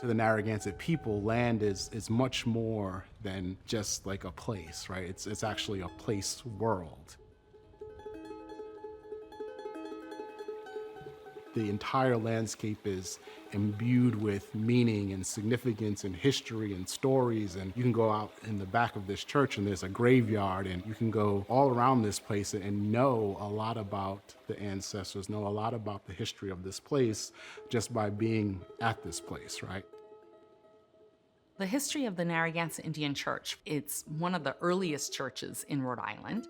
To the Narragansett people, land is much more than just like a place, right? It's actually a place world. The entire landscape is imbued with meaning and significance and history and stories. And you can go out in the back of this church and there's a graveyard, and you can go all around this place and know a lot about the ancestors, know a lot about the history of this place just by being at this place, right? The history of the Narragansett Indian Church, it's one of the earliest churches in Rhode Island.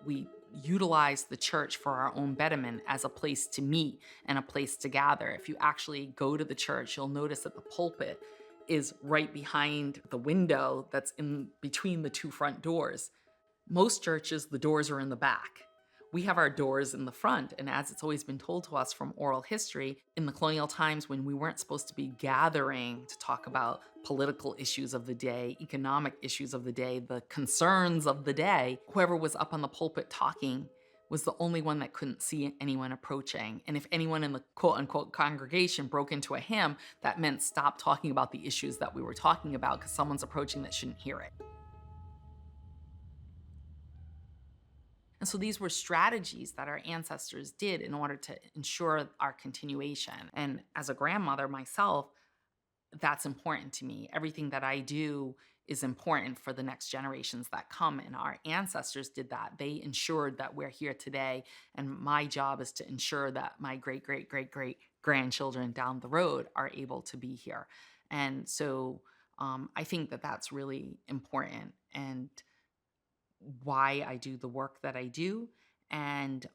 We utilize the church for our own betterment as a place to meet and a place to gather. If you actually go to the church, you'll notice that the pulpit is right behind the window that's in between the two front doors. Most churches, the doors are in the back. We have our doors in the front, and as it's always been told to us from oral history, in the colonial times when we weren't supposed to be gathering to talk about political issues of the day, economic issues of the day, the concerns of the day, whoever was up on the pulpit talking was the only one that couldn't see anyone approaching. And if anyone in the quote-unquote congregation broke into a hymn, that meant stop talking about the issues that we were talking about because someone's approaching that shouldn't hear it. And so these were strategies that our ancestors did in order to ensure our continuation. And as a grandmother myself, that's important to me. Everything that I do is important for the next generations that come. And our ancestors did that. They ensured that we're here today. And my job is to ensure that my great, great, great, great grandchildren down the road are able to be here. And so I think that that's really important. And why I do the work that I do, and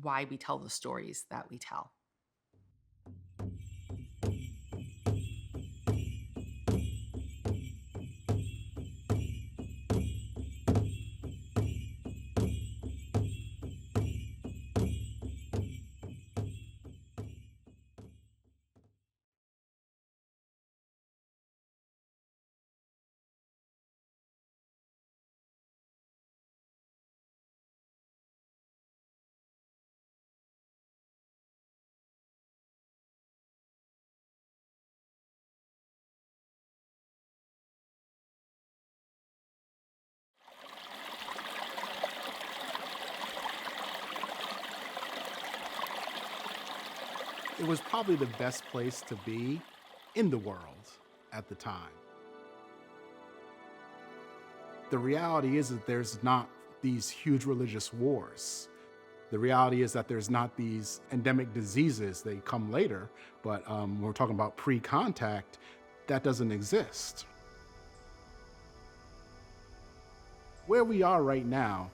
why we tell the stories that we tell. It was probably the best place to be in the world at the time. The reality is that there's not these huge religious wars. The reality is that there's not these endemic diseases. They come later, but when we're talking about pre-contact, that doesn't exist. Where we are right now,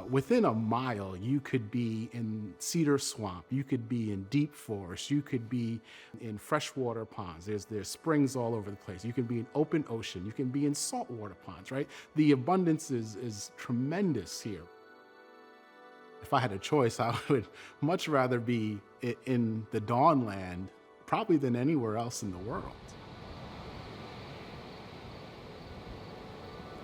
within a mile, you could be in cedar swamp, you could be in deep forest, you could be in freshwater ponds. There's springs all over the place. You can be in open ocean, you can be in saltwater ponds, right? The abundance is tremendous here. If I had a choice, I would much rather be in the Dawnland, probably than anywhere else in the world.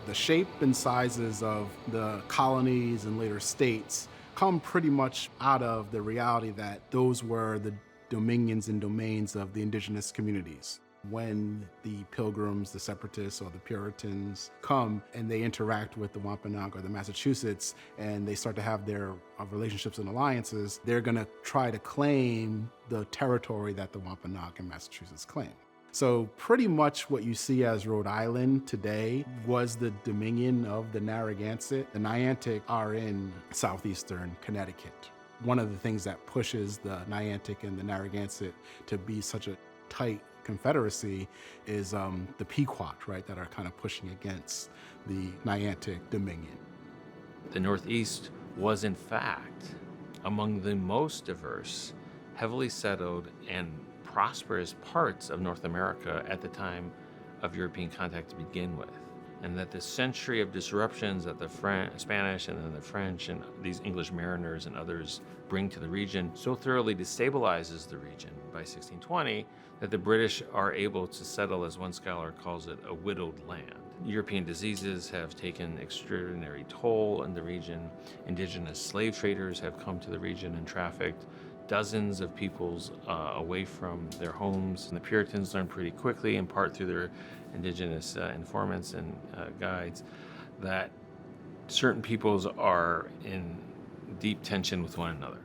The shape and sizes of the colonies and later states come pretty much out of the reality that those were the dominions and domains of the indigenous communities. When the Pilgrims, the Separatists, or the Puritans come and they interact with the Wampanoag or the Massachusetts, and they start to have their relationships and alliances, they're gonna try to claim the territory that the Wampanoag and Massachusetts claim. So pretty much what you see as Rhode Island today was the dominion of the Narragansett. The Niantic are in southeastern Connecticut. One of the things that pushes the Niantic and the Narragansett to be such a tight confederacy is the Pequot, right, that are kind of pushing against the Niantic dominion. The Northeast was in fact among the most diverse, heavily settled, and prosperous parts of North America at the time of European contact to begin with. And that the century of disruptions that the Spanish and then the French and these English mariners and others bring to the region so thoroughly destabilizes the region by 1620 that the British are able to settle, as one scholar calls it, a widowed land. European diseases have taken extraordinary toll in the region. Indigenous slave traders have come to the region and trafficked dozens of peoples away from their homes. And the Puritans learned pretty quickly, in part through their indigenous informants and guides, that certain peoples are in deep tension with one another.